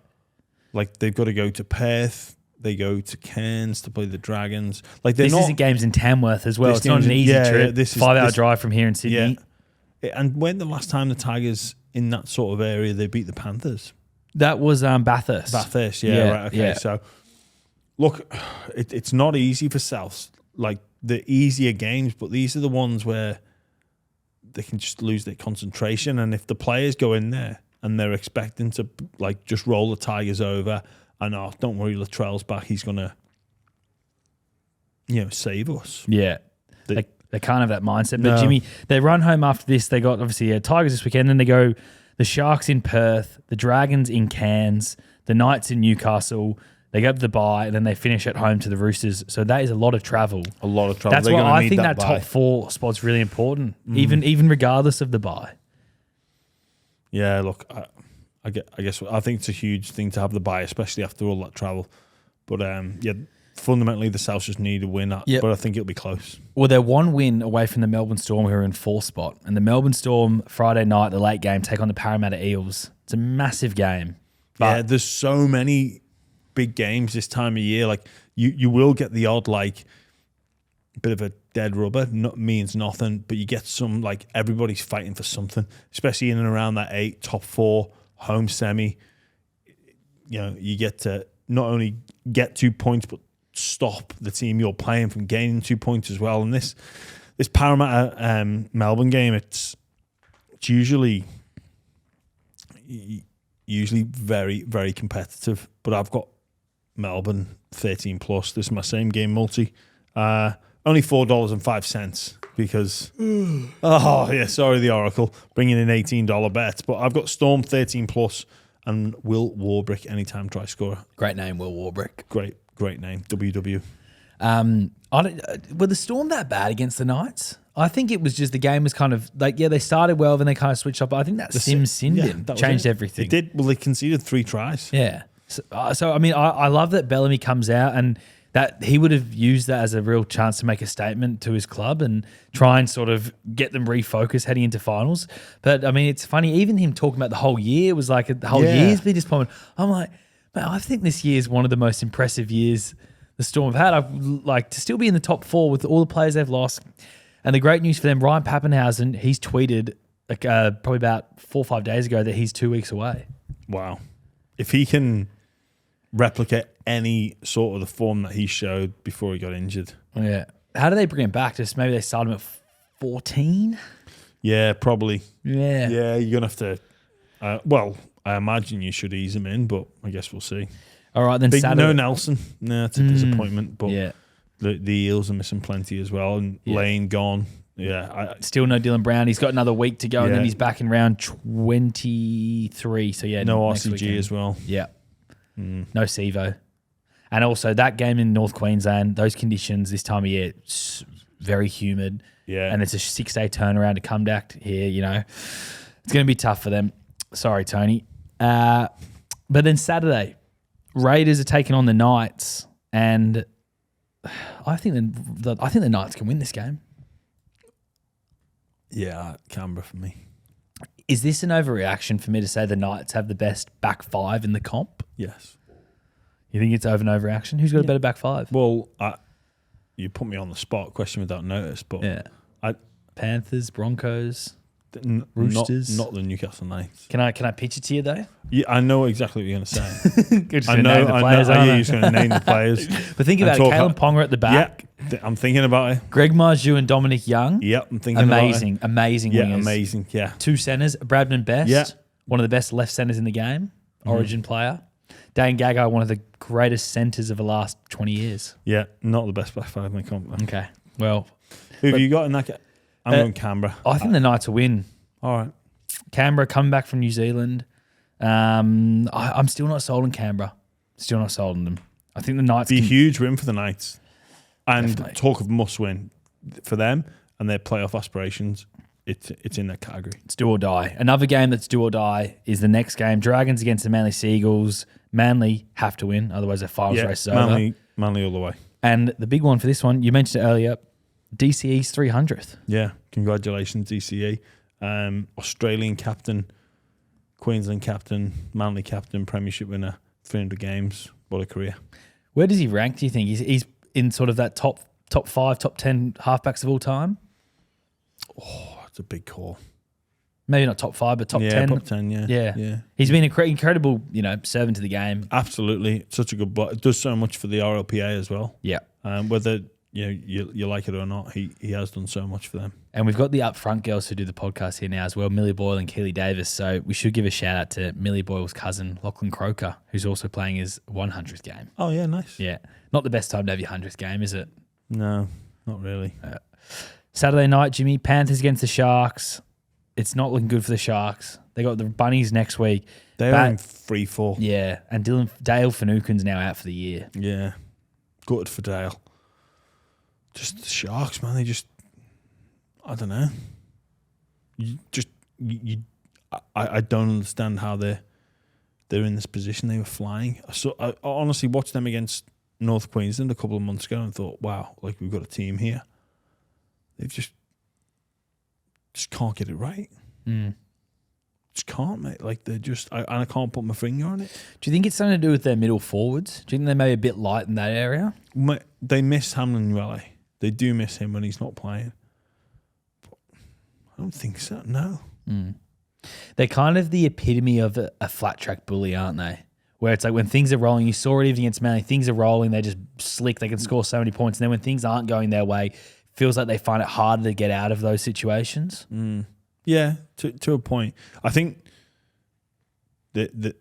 A: Like they've got to go to Perth. They go to Cairns to play the Dragons. Like they're
B: This
A: not.
B: isn't games in Tamworth as well.
A: This
B: It's not
A: game's
B: an
A: in-
B: easy
A: yeah,
B: trip.
A: yeah, this is-
B: 5-hour
A: this-
B: drive from here in Sydney.
A: Yeah. And when the last time the Tigers in that sort of area they beat the Panthers?
B: That was Bathurst.
A: Bathurst, yeah,
B: Yeah,
A: right, okay.
B: yeah.
A: So, look, it's not easy for Souths. Like the easier games, but these are the ones where they can just lose their concentration. And if the players go in there and they're expecting to like just roll the Tigers over, and don't worry, Latrell's back, he's gonna, save us.
B: Yeah.
A: The-
B: They can't have that mindset.
A: No.
B: But Jimmy, they run home after this. They got obviously Tigers this weekend. Then they go the Sharks in Perth, the Dragons in Cairns, the Knights in Newcastle. They go up the bye, and then they finish at home to the Roosters. So that is a lot of travel.
A: A lot of trouble.
B: That's
A: They're
B: why
A: gonna
B: I
A: need
B: think that
A: bye.
B: top 4 spot's really important, even regardless of the bye.
A: Yeah, look, I guess I think it's a huge thing to have the bye, especially after all that travel. But fundamentally the Souths just need a win.
B: Yep.
A: But I think it'll be close.
B: Well, they're 1 win away from the Melbourne Storm, who are in 4th spot. And the Melbourne Storm, Friday night, the late game, take on the Parramatta Eels. It's a massive game.
A: Yeah, there's so many big games this time of year. Like you will get the odd like bit of a dead rubber. Means nothing, but you get some like everybody's fighting for something, especially in and around that 8 top 4 home semi. You get to not only get 2 points, but stop the team you're playing from gaining 2 points as well. And this Parramatta Melbourne game, it's usually very, very competitive. But I've got Melbourne 13 plus. This is my same game multi. Only $4.05 because sorry, the Oracle bringing in $18 bets. But I've got Storm 13 plus and Will Warbrick anytime try scorer.
B: Great name, Will Warbrick.
A: Great name. WW.
B: Were the Storm that bad against the Knights? I think it was just the game was kind of like, they started well, then they kind of switched up. But I think that Sim-Sindin changed everything.
A: It did. Well, they conceded 3 tries.
B: Yeah. So I mean, I love that Bellamy comes out and that he would have used that as a real chance to make a statement to his club and try and sort of get them refocused heading into finals. But I mean, it's funny, even him talking about the whole year was like the whole year's been disappointment. I'm like, man, I think this year is one of the most impressive years the Storm have had. I'd like to still be in the top 4 with all the players they've lost. And the great news for them, Ryan Pappenhausen, he's tweeted probably about 4 or 5 days ago that he's 2 weeks away.
A: Wow. If he can replicate any sort of the form that he showed before he got injured.
B: Yeah. How do they bring him back? Just maybe they start him at 14?
A: Yeah, probably.
B: Yeah.
A: Yeah, you're going to have to... I imagine you should ease him in, but I guess we'll see.
B: All right, then
A: No
B: Saturday.
A: Nelson. No, it's a disappointment. But
B: Yeah.
A: The Eels are missing plenty as well, and Lane gone. Yeah,
B: still no Dylan Brown. He's got another week to go, and then he's back in round 23. So
A: no RCG as well.
B: Yeah, no Sevo, and also that game in North Queensland. Those conditions this time of year, it's very humid.
A: Yeah,
B: and it's a 6-day turnaround to come back here. You know, it's going to be tough for them. Sorry, Tony. But then Saturday, Raiders are taking on the Knights, and I think the Knights can win this game.
A: Yeah, Canberra for me.
B: Is this an overreaction for me to say the Knights have the best back five in the comp?
A: Yes.
B: You think it's an overreaction? Who's got a better back five?
A: Well, you put me on the spot, question without notice, but
B: Panthers, Broncos, Roosters.
A: Not the Newcastle Knights.
B: Can I pitch it to you though?
A: Yeah, I know exactly what you're going to say.
B: I know.
A: You're just going to name the players.
B: But think about it. Kalen Ponga at the back.
A: Yeah, I'm thinking about it.
B: Greg Marju and Dominic Young.
A: Yep, I'm thinking about it.
B: Amazing
A: Yeah,
B: wingers.
A: amazing, yeah.
B: 2 centres. Bradman Best,
A: Yeah.
B: one of the best left centres in the game. Origin player. Dane Gagai, one of the greatest centres of the last 20 years.
A: Yeah, not the best back five in the comp.
B: Okay, well.
A: Who have you got in that game? I'm going Canberra.
B: I think the Knights will win.
A: All right.
B: Canberra coming back from New Zealand. I'm still not sold on Canberra. Still not sold on them. I think the Knights
A: be a huge win for the Knights. And
B: Definitely.
A: Talk of must win for them and their playoff aspirations. It's in that category.
B: It's do or die. Another game that's do or die is the next game. Dragons against the Manly Seagulls. Manly have to win, otherwise their finals race is over.
A: Manly all the way.
B: And the big one for this one, you mentioned it earlier, DCE's 300th.
A: Yeah, congratulations, DCE. Australian captain, Queensland captain, Manly captain, premiership winner, 300 games. What a career.
B: Where does he rank, do you think? He's in sort of that top 5, top 10 halfbacks of all time?
A: Oh, it's a big call.
B: Maybe not top 5, but top 10.
A: Top 10, yeah.
B: He's been an incredible, servant to the game.
A: Absolutely. Such a good bloke. It does so much for the RLPA as well.
B: Yeah.
A: Whether you like it or not, he has done so much for them.
B: And we've got the upfront girls who do the podcast here now as well, Millie Boyle and Keely Davis. So we should give a shout out to Millie Boyle's cousin, Lachlan Croker, who's also playing his 100th game.
A: Oh, yeah, nice.
B: Yeah. Not the best time to have your 100th game, is it?
A: No, not really.
B: Saturday night, Jimmy, Panthers against the Sharks. It's not looking good for the Sharks. They got the Bunnies next week.
A: They're in 3-4.
B: Yeah, and Dale Finucane's now out for the year.
A: Yeah, good for Dale. Just the Sharks, man. They just, I don't know. I don't understand how they're in this position. They were flying. I honestly watched them against North Queensland a couple of months ago and thought, wow, like we've got a team here. They've just can't get it right. Just can't, mate. Like they're just, I can't put my finger on it.
B: Do you think it's something to do with their middle forwards? Do you think they may be a bit light in that area?
A: They miss Hamlin Uele. They do miss him when he's not playing. But I don't think so, no.
B: They're kind of the epitome of a flat track bully, aren't they? Where it's like when things are rolling, you saw it even against Manly, things are rolling, they're just slick, they can score so many points. And then when things aren't going their way, feels like they find it harder to get out of those situations.
A: Yeah, to a point. I think that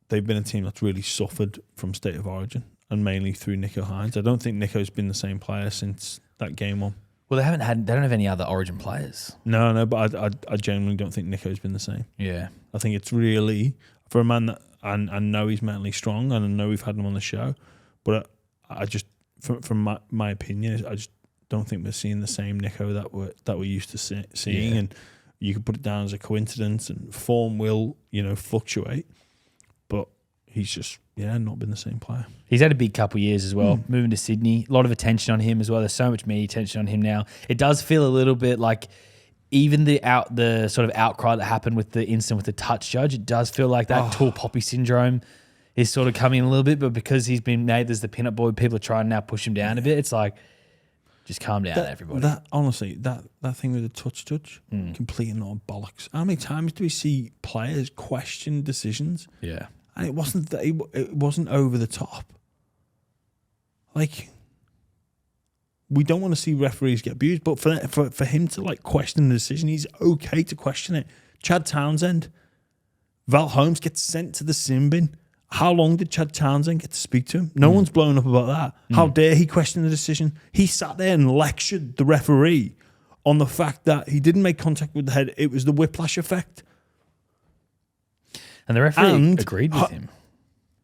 A: they've been a team that's really suffered from state of origin and mainly through Nicho Hynes. I don't think Nicho's been the same player since that game one.
B: Well, they don't have any other Origin players.
A: No, but I genuinely don't think Nicho's been the same.
B: Yeah.
A: I think it's really, for a man that, I know he's mentally strong and I know we've had him on the show, but I just, from my opinion, I just don't think we're seeing the same Nicho that we're used to seeing. Yeah. And you could put it down as a coincidence and form will, fluctuate, but he's just, not been the same player.
B: He's had a big couple of years as well, moving to Sydney. A lot of attention on him as well. There's so much media attention on him now. It does feel a little bit like even the sort of outcry that happened with the incident with the touch judge, it does feel like that tall poppy syndrome is sort of coming in a little bit, but because he's been named as the pinup boy, people are trying to now push him down a bit. It's like, just calm down, everybody.
A: Honestly, that thing with the touch judge, complete and utter bollocks. How many times do we see players question decisions?
B: Yeah.
A: And it wasn't over the top. Like, we don't want to see referees get abused, but for him to question the decision, he's okay to question it. Chad Townsend, Val Holmes gets sent to the sin bin How long did Chad Townsend get to speak to him? No one's blown up about that. How dare he question the decision? He sat there and lectured the referee on the fact that he didn't make contact with the head. It was the whiplash effect.
B: And the referee agreed with him.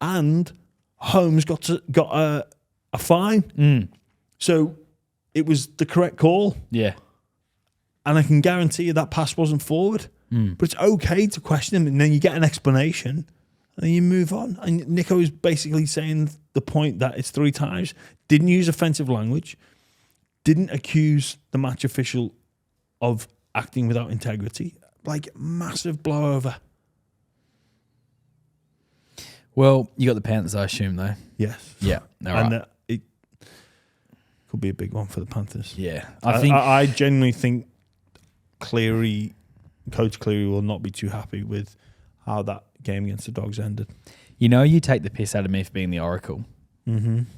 A: And Holmes got a fine. So it was the correct call.
B: Yeah.
A: And I can guarantee you that pass wasn't forward. But it's okay to question him, and then you get an explanation, and then you move on. And Nico is basically saying the point that it's 3 times. Didn't use offensive language. Didn't accuse the match official of acting without integrity. Like, massive blowover.
B: Well, you got the Panthers, I assume, though.
A: Yes.
B: Yeah. All right.
A: And it could be a big one for the Panthers.
B: Yeah.
A: I genuinely think Coach Cleary will not be too happy with how that game against the Dogs ended.
B: You know, you take the piss out of me for being the Oracle.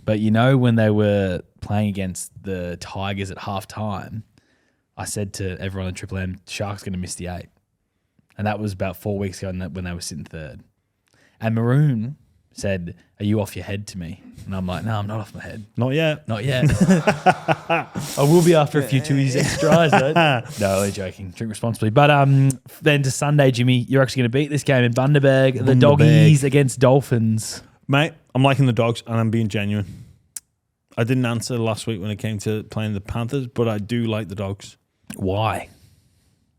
B: But you know, when they were playing against the Tigers at halftime, I said to everyone in Triple M, Sharks going to miss the 8. And that was about 4 weeks ago when they were sitting third. And Maroon said, "Are you off your head to me?" And I'm like, "No, I'm not off my head.
A: Not yet.
B: Not yet." I will be after a few 2 tries, though. No, only joking. Drink responsibly. But then to Sunday, Jimmy, you're actually going to beat this game in Bundaberg. The Doggies against Dolphins.
A: Mate, I'm liking the Dogs, and I'm being genuine. I didn't answer last week when it came to playing the Panthers, but I do like the Dogs.
B: Why?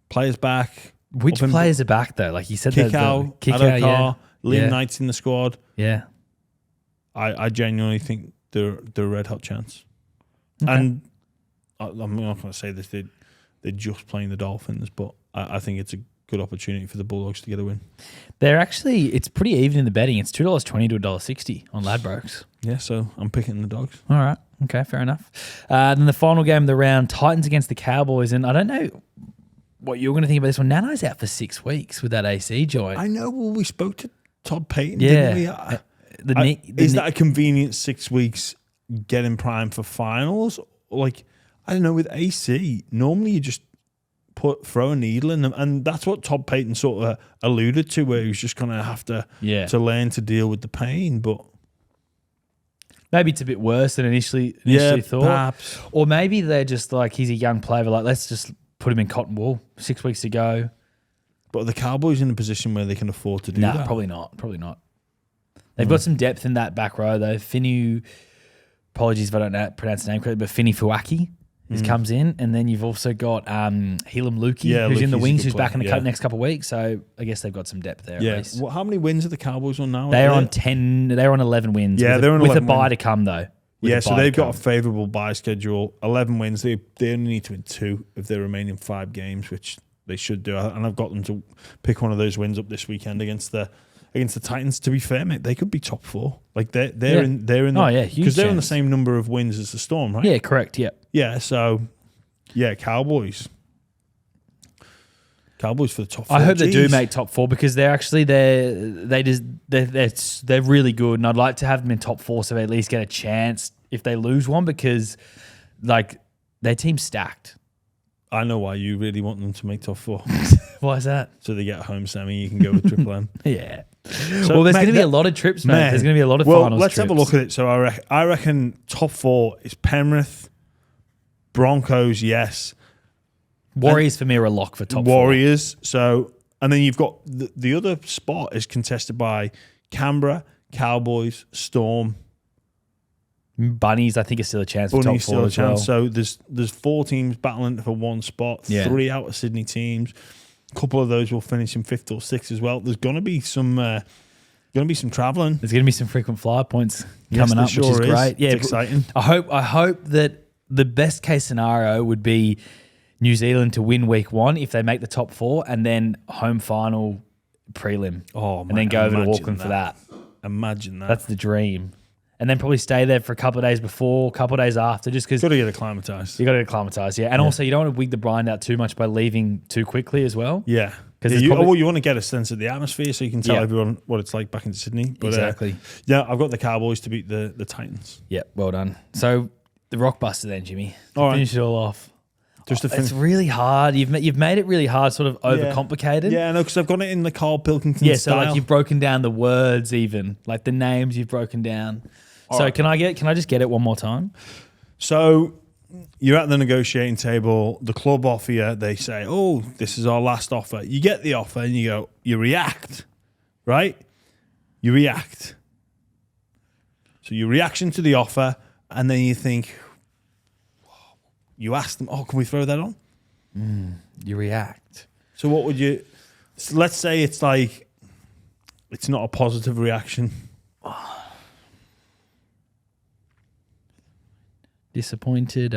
A: Players back.
B: Which players are back, though? Like you said,
A: Kick-out,
B: yeah.
A: Liam Knight's in the squad.
B: Yeah.
A: I genuinely think they're a red-hot chance.
B: Okay.
A: And I'm not going to say this, they're just playing the Dolphins, but I think it's a good opportunity for the Bulldogs to get a win.
B: It's pretty even in the betting. It's $2.20 to $1.60 on Ladbrokes.
A: Yeah, so I'm picking the Dogs.
B: All right. Okay, fair enough. Then the final game of the round, Titans against the Cowboys. And I don't know what you're going to think about this one. Nano's out for 6 weeks with that AC joint.
A: I know. Well, we spoke to Todd Payton,
B: yeah.
A: didn't we? Is that a convenient 6 weeks getting primed for finals? Like, I don't know, with AC, normally you just throw a needle in them, and that's what Todd Payton sort of alluded to, where he was just going to have to learn to deal with the pain. But
B: maybe it's a bit worse than initially thought.
A: Perhaps.
B: Or maybe they're just like, he's a young player, like, let's just put him in cotton wool. 6 weeks to go.
A: But are the Cowboys in a position where they can afford to do that?
B: No, probably not. They've got some depth in that back row, though. Apologies if I don't pronounce the name correctly, but Fini Fuaki comes in. And then you've also got Helam Lukey, who's in the wings, who's back in the next couple of weeks. So I guess they've got some depth there at least.
A: Well, how many wins are the Cowboys on now?
B: They're on 10. They're on 11 wins.
A: Yeah, they're on 11
B: with a bye to come, though.
A: So they've got a favourable bye schedule. 11 wins. They only need to win 2 if they're remaining 5 games, which they should do. And I've got them to pick one of those wins up this weekend against the Titans. To be fair, mate, they could be top 4. Like they're in because they're on the same number of wins as the Storm, right?
B: Yeah, correct. Yeah.
A: Yeah. So Cowboys for the top 4.
B: I hope they do make top 4 because they're actually they're really good, and I'd like to have them in top 4 so they at least get a chance if they lose one, because like their team's stacked.
A: I know why you really want them to make top 4.
B: Why is that?
A: So they get a home semi, you can go with Triple M.
B: Yeah. So, well, there's going to be a lot of trips, mate. There's going to be a lot of finals
A: let's
B: trips.
A: have a look at it. So I reckon top 4 is Penrith, Broncos, yes.
B: Warriors for me are a lock for top 4.
A: Warriors. So, and then you've got the other spot is contested by Canberra, Cowboys, Storm.
B: Bunnies, I think, is still a chance for top 4 as well.
A: So there's 4 teams battling for one spot. 3 out of Sydney teams. A couple of those will finish in 5th or 6th as well. There's going to be some travelling.
B: There's going to be some frequent flyer points coming up, which is great. Yeah,
A: it's exciting.
B: I hope that the best case scenario would be New Zealand to win week 1 if they make the top 4, and then home final prelim. And then go over to Auckland for that.
A: Imagine that.
B: That's the dream. And then probably stay there for a couple of days before, a couple of days after, just because...
A: Got to get acclimatised.
B: You got to get acclimatised, yeah. And also, you don't want to wig the blind out too much by leaving too quickly as well.
A: Yeah. Because you want to get a sense of the atmosphere so you can tell everyone what it's like back in Sydney. But,
B: exactly.
A: I've got the Cowboys to beat the Titans.
B: Yeah, well done. So, the Rockbuster then, Jimmy.
A: All right.
B: Finish it all off.
A: Just to finish.
B: It's really hard. You've made it really hard, sort of overcomplicated.
A: Yeah, I know, because I've got it in the Carl Pilkington
B: Yeah,
A: style.
B: so like you've broken down the words, even like the names you've broken down. So
A: right.
B: can I just get it one more time?
A: So you're at the negotiating table. The club offer you. They say, "Oh, this is our last offer." You get the offer and you react, right? You react. So your reaction to the offer, and then you think, you ask them, "Oh, can we throw that on?"
B: You react.
A: So what would you? So let's say it's like, it's not a positive reaction.
B: Disappointed,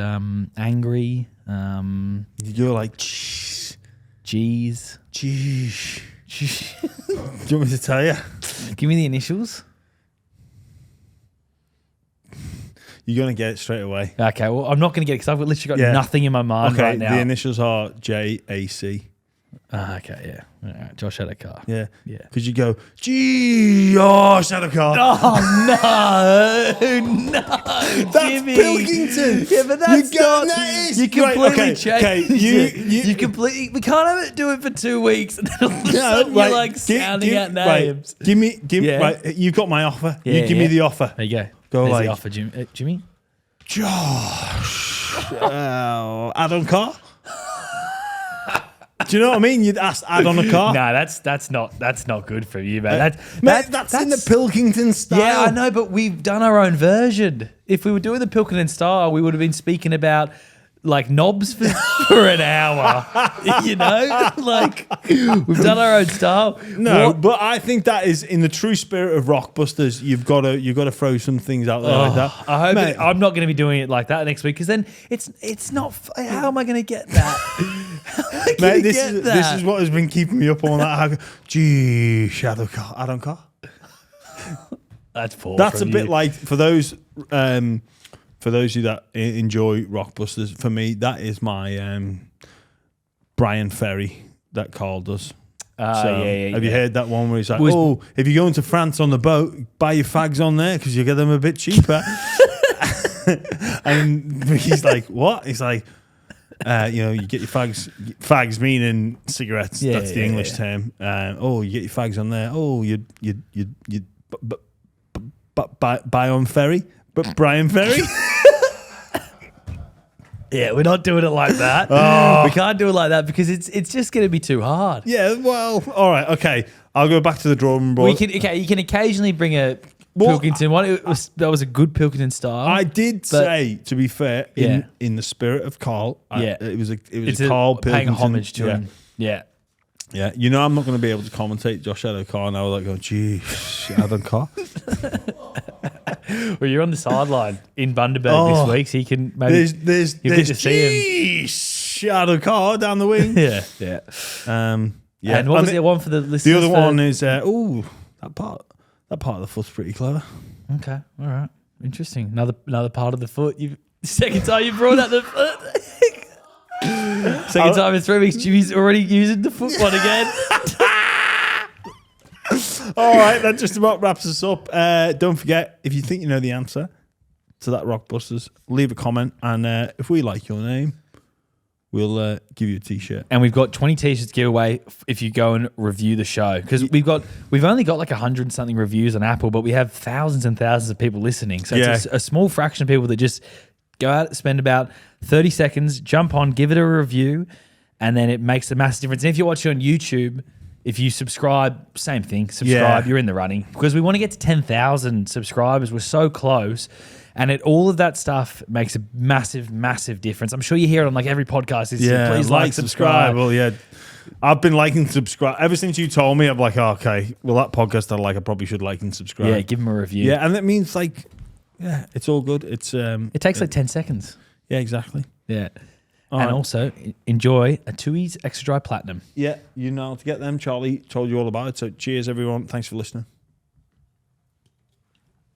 B: angry,
A: You're like, "Jeez,
B: jeez.
A: jeez." Do you want me to tell you?
B: Give me the initials.
A: You're gonna get it straight away.
B: Okay, well, I'm not going to get it because I've literally got
A: Yeah.
B: nothing in my mind
A: Okay,
B: right now.
A: the initials are JAC.
B: Okay, yeah. All right, Josh had a car.
A: Yeah.
B: Yeah.
A: Because you go, "Gee, oh, shadow car."
B: Oh, no.
A: That's
B: Jimmy.
A: Pilkington.
B: Yeah, but that's not.
A: That is,
B: You completely
A: right,
B: changed
A: okay,
B: you completely. We can't have it do it for 2 weeks and then all of a sudden
A: right,
B: you're like sounding out names.
A: Right, give me,
B: Yeah.
A: right, you've got my offer.
B: Yeah,
A: you give me
B: yeah.
A: the offer.
B: There you go.
A: Go
B: There's
A: like,
B: the offer, Jimmy.
A: Josh, add-on car? Do you know what I mean? You'd add on a car.
B: No, that's not good for you, man.
A: That's in the Pilkington style.
B: Yeah, I know, but we've done our own version. If we were doing the Pilkington style, we would have been speaking about like knobs for an hour. You know, like we've done our own style.
A: No, but I think that is in the true spirit of Rockbusters. You've got to throw some things out there like that.
B: I hope
A: Mate,
B: I'm not going to be doing it like that next week because then it's not. How am I going to get that?
A: Mate, this is what has been keeping me up all night. Gee, shadow car, add-on car.
B: That's poor.
A: That's a
B: from
A: bit
B: you.
A: like for those of you that enjoy Rockbusters. For me, that is my Brian Ferry that Carl does. Have you heard that one where he's like, "Oh, if you're going to France on the boat, buy your fags on there because you get them a bit cheaper." And he's like, "What?" He's like, you get your fags meaning cigarettes.
B: Yeah,
A: That's the English term. You get your fags on there. Oh, you buy on Ferry, but Brian Ferry.
B: Yeah, we're not doing it like that. We can't do it like that because it's just going to be too hard.
A: Yeah, well, all right, okay. I'll go back to the drawing board.
B: You can occasionally bring a Pilkington one. That was a good Pilkington style.
A: I did say, to be fair, in the spirit of Carl, it was a Carl Pilkington.
B: Paying homage to him. Yeah.
A: Yeah, I'm not going to be able to commentate Josh Shadow Car, and I was like going, "Gee, Shadow Car."
B: Well, you're on the sideline in Bundaberg this week, so you can maybe
A: there's
B: get to see him.
A: Shadow Car down the wing.
B: Yeah.
A: Yeah.
B: And what was the one for the listeners?
A: The other one is that part of the foot's pretty clever.
B: Okay, all right, interesting. Another part of the foot. Second time you brought out the foot. Second time in 3 weeks, Jimmy's already using the foot one again.
A: All right, that just about wraps us up. Don't forget, if you think you know the answer to that Rockbusters, leave a comment, and if we like your name, we'll give you a t-shirt.
B: And we've got 20 t-shirts giveaway if you go and review the show, because we've only got like 100 something reviews on Apple, but we have thousands and thousands of people listening. So it's a small fraction of people that just go out, spend about 30 seconds, jump on, give it a review, and then it makes a massive difference. And if you're watching on YouTube, if you subscribe, same thing. Subscribe, you're in the running. Because we want to get to 10,000 subscribers. We're so close. And all of that stuff makes a massive, massive difference. I'm sure you hear it on like every podcast. Please like, subscribe.
A: Well, yeah. I've been liking, subscribe. Ever since you told me, I'm like, okay, well, that podcast I like, I probably should like and subscribe.
B: Yeah, give them a review.
A: Yeah, and that means like, it's all good.
B: It takes like 10 seconds.
A: Yeah, exactly.
B: Yeah.
A: All
B: and
A: right.
B: also enjoy a Tooheys Extra Dry Platinum.
A: Yeah, to get them. Charlie told you all about it. So cheers, everyone. Thanks for listening.